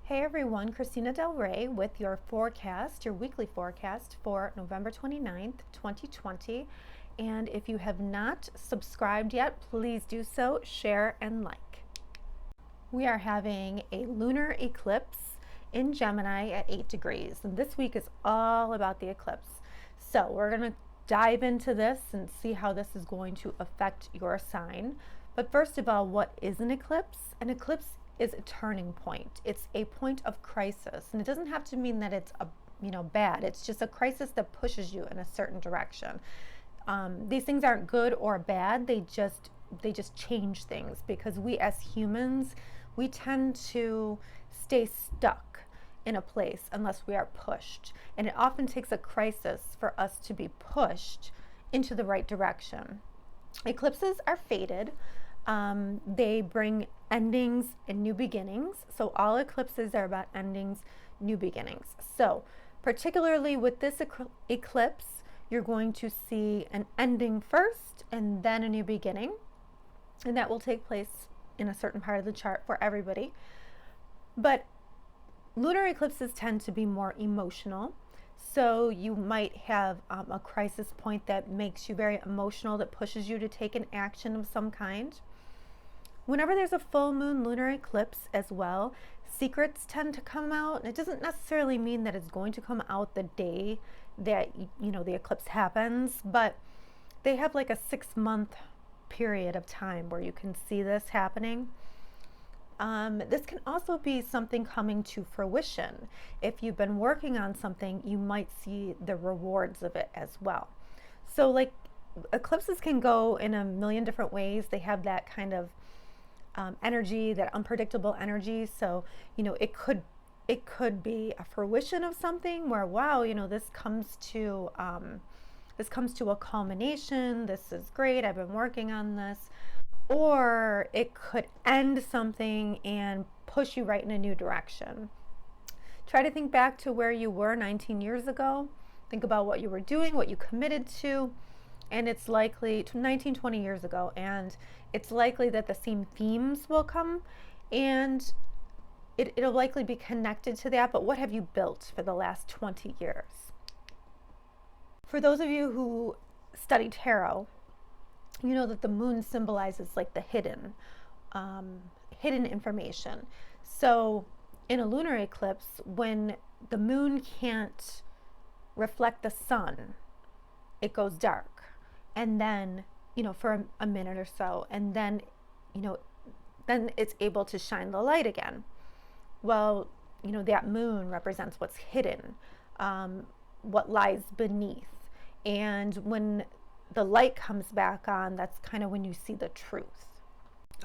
Hey everyone, Christina Del Rey with your forecast, your weekly forecast for November 29th, 2020. And if you have not subscribed yet, please do so, share, and like. We are having a lunar eclipse in Gemini at 8 degrees. And this week is all about the eclipse. So we're going to dive into this and see how this is going to affect your sign. But first of all, what is an eclipse? An eclipse is a turning point. It's a point of crisis, and it doesn't have to mean that it's bad. It's just a crisis that pushes you in a certain direction. These things aren't good or bad. They just change things, because we as humans, we tend to stay stuck in a place unless we are pushed, and it often takes a crisis for us to be pushed into the right direction. Eclipses are fated. They bring endings and new beginnings. So all eclipses are about endings, new beginnings. So particularly with this eclipse, you're going to see an ending first and then a new beginning. And that will take place in a certain part of the chart for everybody. But lunar eclipses tend to be more emotional. So you might have a crisis point that makes you very emotional, that pushes you to take an action of some kind. Whenever there's a full moon lunar eclipse as well, secrets tend to come out. It doesn't necessarily mean that it's going to come out the day that the eclipse happens, but they have like a 6-month period of time where you can see this happening. This can also be something coming to fruition. If you've been working on something, you might see the rewards of it as well. So like eclipses can go in a million different ways. They have that kind of energy, that unpredictable energy. So it could be a fruition of something where, wow, this comes to a culmination. This is great. I've been working on this. Or it could end something and push you right in a new direction. Try to think back to where you were 19 years ago. Think about what you were doing, what you committed to, and it's likely 20 years ago, and it's likely that the same themes will come, and it'll likely be connected to that. But what have you built for the last 20 years? For those of you who study tarot, you know that the moon symbolizes like the hidden information. So in a lunar eclipse, when the moon can't reflect the sun, it goes dark. And then, for a minute or so, and then, then it's able to shine the light again. Well, that moon represents what's hidden, what lies beneath. And when the light comes back on, that's kind of when you see the truth.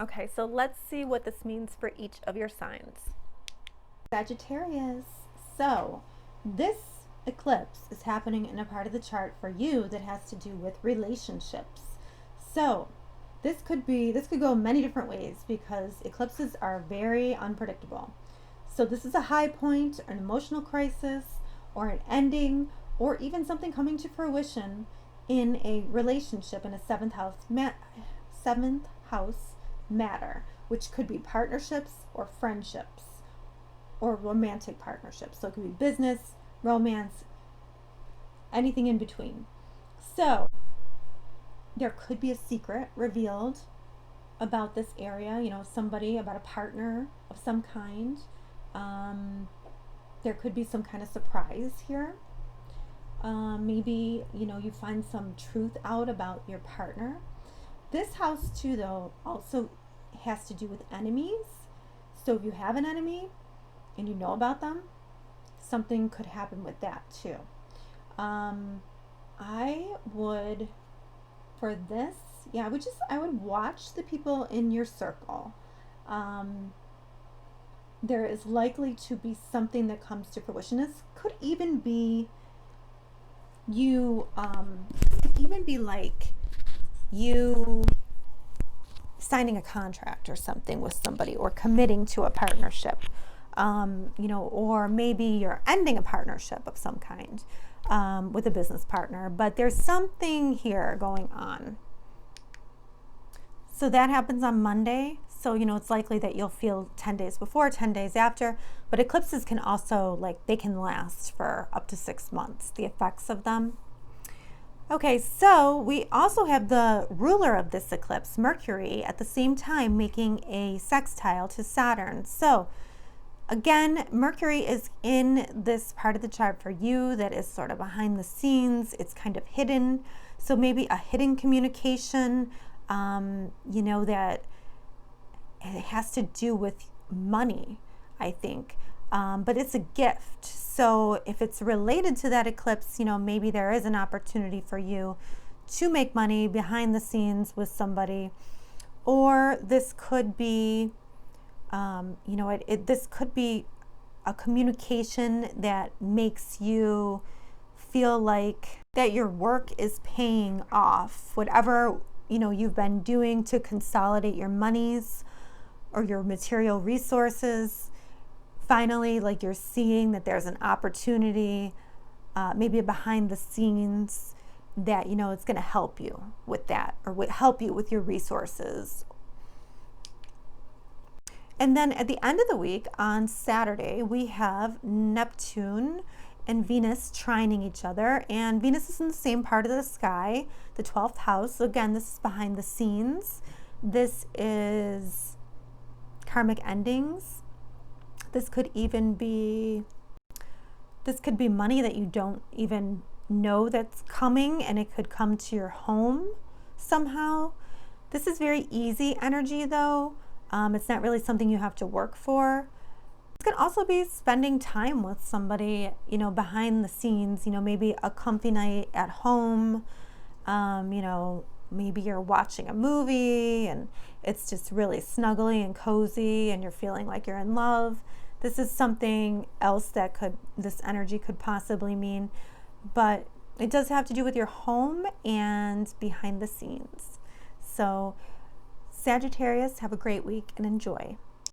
Okay, so let's see what this means for each of your signs. Sagittarius. So this eclipse is happening in a part of the chart for you that has to do with relationships. So this could go many different ways, because eclipses are very unpredictable. So this is a high point, an emotional crisis, or an ending, or even something coming to fruition in a relationship in a seventh house matter, which could be partnerships or friendships or romantic partnerships. So it could be business, romance, anything in between. So there could be a secret revealed about this area, somebody, about a partner of some kind. There could be some kind of surprise here. Maybe, you find some truth out about your partner. This house too, though, also has to do with enemies. So if you have an enemy and you know about them, something could happen with that too. I would, for this, I would watch the people in your circle. There is likely to be something that comes to fruition. This could even be like you signing a contract or something with somebody, or committing to a partnership, or maybe you're ending a partnership of some kind with a business partner. But there's something here going on. So that happens on Monday. So, it's likely that you'll feel 10 days before, 10 days after, but eclipses can also, they can last for up to 6 months, the effects of them. Okay, so we also have the ruler of this eclipse, Mercury, at the same time making a sextile to Saturn. So again, Mercury is in this part of the chart for you that is sort of behind the scenes. It's kind of hidden. So maybe a hidden communication, that it has to do with money, I think. But it's a gift. So if it's related to that eclipse, maybe there is an opportunity for you to make money behind the scenes with somebody. Or this could be, this could be a communication that makes you feel like that your work is paying off. Whatever, you've been doing to consolidate your monies or your material resources, finally, you're seeing that there's an opportunity, maybe behind the scenes, that it's going to help you with that, or help you with your resources. And then at the end of the week, on Saturday, we have Neptune and Venus trining each other, and Venus is in the same part of the sky, the 12th house. So again, this is behind the scenes. This is karmic endings. This could be money that you don't even know that's coming, and it could come to your home somehow. This is very easy energy though. It's not really something you have to work for. It could also be spending time with somebody, behind the scenes, maybe a comfy night at home. Maybe you're watching a movie and it's just really snuggly and cozy and you're feeling like you're in love. This is something else that this energy could possibly mean, but it does have to do with your home and behind the scenes. So Sagittarius, have a great week and enjoy.